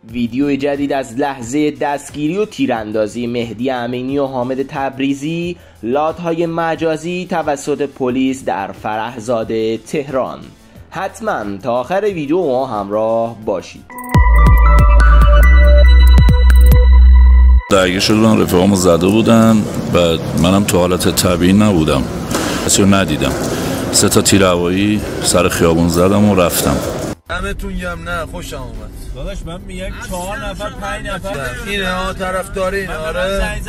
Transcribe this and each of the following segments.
ویدیو جدید از لحظه دستگیری و تیراندازی مهدی امینی و حامد تبریزی، لات‌های مجازی توسط پلیس در فرحزاده تهران. حتما تا آخر ویدیو ما همراه باشید. درگیر شدن، رفیقامو زده بودن و منم تو حالت طبیعی نبودم، کسی رو ندیدم. 3 تا تیر هوایی سر خیابون زدم و رفتم. همتون گم نه خوشم اومد داداش. من میگم 4 نفر 5 نفر اینه ها طرفداری اینه. آره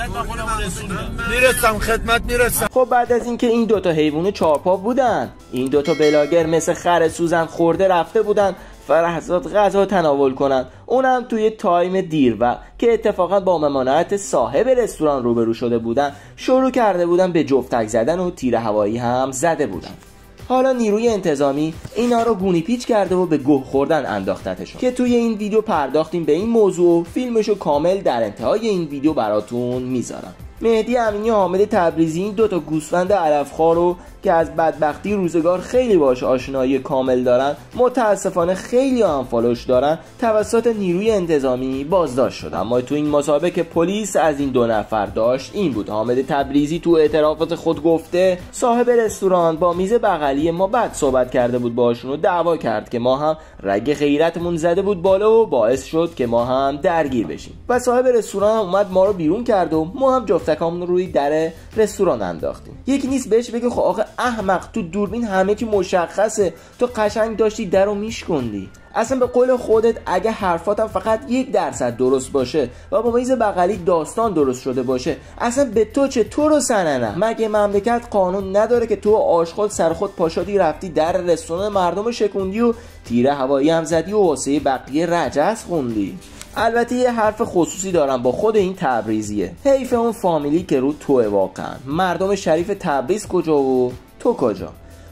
میرسم خدمت میرسم. خب بعد از اینکه این دوتا حیوان چارپا بودن، این دوتا بلاگر مثل خر سوزن خورده رفته بودن فرحزاد غذا تناول کنن، اونم توی تایم دیر و که اتفاقا با ممانعت صاحب رستوران روبرو شده بودن، شروع کرده بودن به جفتک زدن و تیر هوایی هم زده بودن. حالا نیروی انتظامی اینا رو گونی پیچ کرده و به گوه خوردن انداختتشون که توی این ویدیو پرداختیم به این موضوع. فیلمشو کامل در انتهای این ویدیو براتون میذارم. مهدی امینی و حامد تبریزی این دوتا گوسفند علفخوار رو که از بدبختی روزگار خیلی باش آشنایی کامل دارن، متاسفانه خیلی هم فالوش دارن، توسط نیروی انتظامی بازداشت شدن. اما تو این مسابقه که پلیس از این 2 نفر داشت این بود: حامد تبریزی تو اعترافات خود گفته صاحب رستوران با میز بغلی ما بد صحبت کرده بود باشون و دعوا کرد که ما هم رگ غیرتمون زده بود بالا و باعث شد که ما هم درگیر بشیم و صاحب رستوران هم اومد ما رو بیرون کرد و ما هم جفتکامون روی در رستوران انداختیم. یکی نیست بهش بگه خب آقا احمق، تو دوربین همه چی مشخصه، تو قشنگ داشتی درو میشکندی. اصلا به قول خودت اگه حرفاتم فقط 1% درست باشه و با میز بغلی داستان درست شده باشه، اصلا به تو چه؟ تو رو سننه. مگه مملکت قانون نداره که تو آشغال سر خود پاشادی رفتی در رستوران مردم شکوندی و تیر هوایی هم زدی و واسه بقیه رجس خوندی؟ البته یه حرف خصوصی دارم با خود این تبریزیه. حیف اون فامیلی که رو توه. واقعا مردم شریف تبریز کجا و تو کجا؟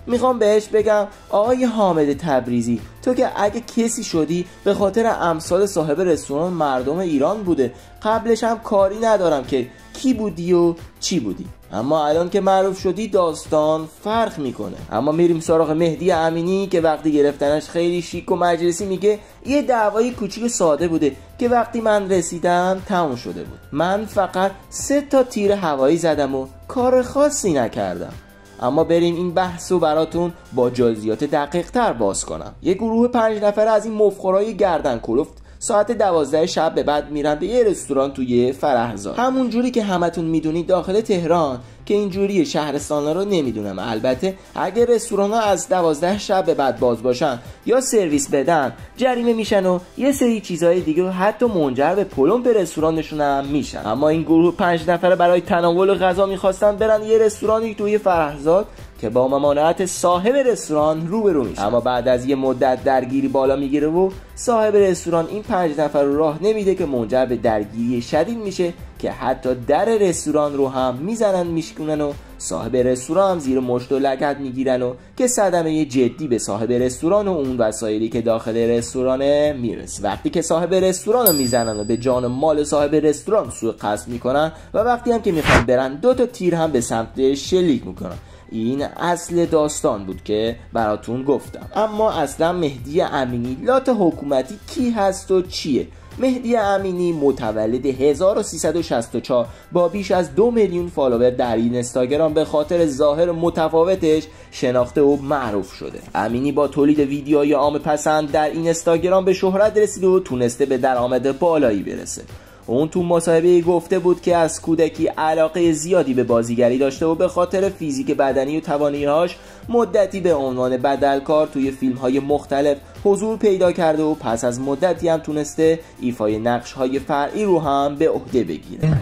میخوام بهش بگم آقای حامد تبریزی، تو که اگه کسی شدی به خاطر امثال صاحب رستوران مردم ایران بوده. قبلش هم کاری ندارم که کی بودی و چی بودی، اما الان که معروف شدی داستان فرق میکنه. اما میریم سراغ مهدی امینی که وقتی گرفتنش خیلی شیک و مجلسی میگه یه دعوای کوچیک ساده بوده که وقتی من رسیدم تموم شده بود. من فقط 3 تا تیر هوایی زدم و کار خاصی نکردم. اما بریم این بحثو براتون با جزئیات دقیق تر باز کنم. یه گروه 5 نفره از این مفخورای گردن کلفت ساعت 12 شب به بعد میرن به یه رستوران توی فرحزاد. همون جوری که همتون میدونید داخل تهران که اینجوری شهرستانا رو نمیدونم. البته اگه رستوران ها از 12 شب به بعد باز باشن یا سرویس بدن جریمه میشن و یه سری چیزهای دیگه و حتی منجر به پلم به رستورانشون هم میشن. اما این گروه 5 نفره برای تناول غذا میخواستن برن یه رستورانی توی فرحزاد که با ممانعت صاحب رستوران روبرو میشه. اما بعد از یه مدت درگیری بالا میگیره و صاحب رستوران این 5 نفر رو راه نمیده که منجر به درگیری شدید میشه که حتی در رستوران رو هم میزنن میشکنن و صاحب رستوران هم زیر مشت و لگد میگیرن و که صدمه جدی به صاحب رستوران و اون وسایلی که داخل رستورانه میرسه. وقتی که صاحب رستوران رو میزنن و به جان مال صاحب رستوران سوء قصد میکنن و وقتی هم که میخوان برن 2 تا تیر هم به سمت شلیک میکنن. این اصل داستان بود که براتون گفتم. اما اصلا مهدی امینی لات حکومتی کی هست و چیه؟ مهدی امینی متولد 1364 با بیش از 2 میلیون فالوور در اینستاگرام به خاطر ظاهر متفاوتش شناخته و معروف شده. امینی با تولید ویدیوهای عام پسند در اینستاگرام به شهرت رسیده و تونسته به درآمد بالایی برسه. اون تو مصاحبه گفته بود که از کودکی علاقه زیادی به بازیگری داشته و به خاطر فیزیک بدنی و توانایی‌هاش مدتی به عنوان بدلکار توی فیلم‌های مختلف حضور پیدا کرده و پس از مدتی هم تونسته ایفای نقش‌های فرعی رو هم به عهده بگیره.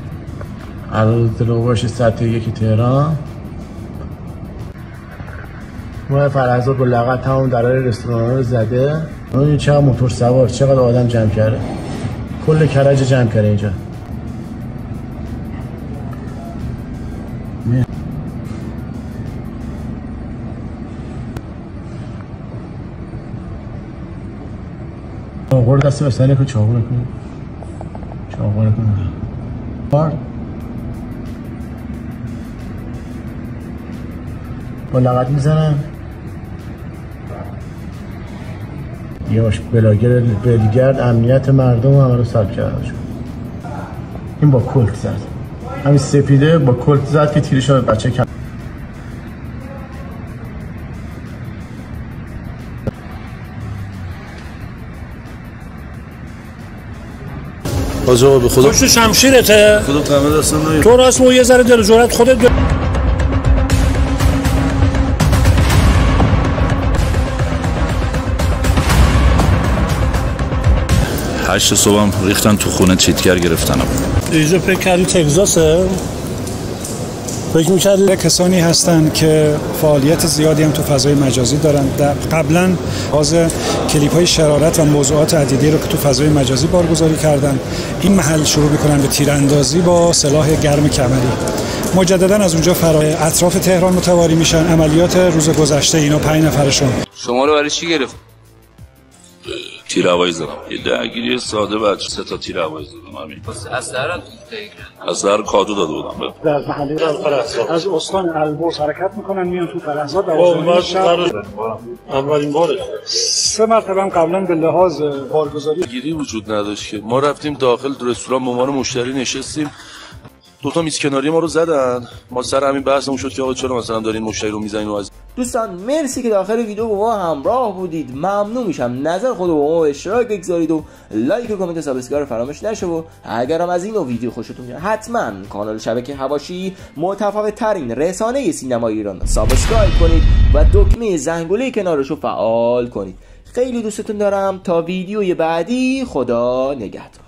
عدد دلواش سطح 1 تهران ما فرحزاد با لغت تمام درای رستوران رو زده. این چقدر موتور سوار، چقدر آدم جمع کرده، کل کرج جمع کرده اینجا. آقا دست بسنه که چاقونه کنه با لغت میزنن. یه بلاگر ولگرد امنیت مردم رو همه رو سلب کردن. این با کلت زد، همین سپیده با کلت زد که تیرش رو بچه کم. آجا به خدا پشت شمشیرته خدا قمه دستم نگیر. تو راست مو یه ذره دل و جرأت خودت 8 صبحم ریختن تو خونه چیتگر گرفتنم. اینجا فکر کردی تگزاسه؟ فکر می‌کردی کسانی هستند که فعالیت زیادی هم تو فضای مجازی دارن. قبلا باز کلیپ‌های شرارت و موضوعات عدیدی رو که تو فضای مجازی بارگذاری کردن، این محل شروع می‌کنن به تیراندازی با سلاح گرم کمری. مجددا از اونجا اطراف تهران متواری میشن. عملیات روز گذشته اینا 5 نفرشون. شما رو برای چی گرفت؟ تیر هوایی زدم. یه درگیری ساده بچه 3 تا تیر هوایی زدم همین. اسلحه کادو داده بودم. در محله فرهزاد از استان البرز حرکت میکنن میان تو فرهزاد در اولین باره 3 مرتبه هم قبلا به لحاظ بارگذاری گیری وجود نداشت که ما رفتیم داخل رستوران به عنوان مشتری نشستیم. 2 تا میز کناری ما رو زدن. ما سر همین بحثمون شد که آقا چرا مثلا دارین مشتری رو میزنین و از دوستان مرسی که داخل ویدیو با ما همراه بودید. ممنون میشم نظر خود با ما اشتراک بگذارید و لایک و کامنت و سابسکرایب فراموش نشه. و اگر هم از این ویدیو خوشتون میاد حتما کانال شبکه حواشی متفاوت ترین رسانه سینمای ایران سابسکرایب کنید و دکمه زنگوله کنارش رو فعال کنید. خیلی دوستتون دارم. تا ویدیوی بعدی، خدا نگهدار.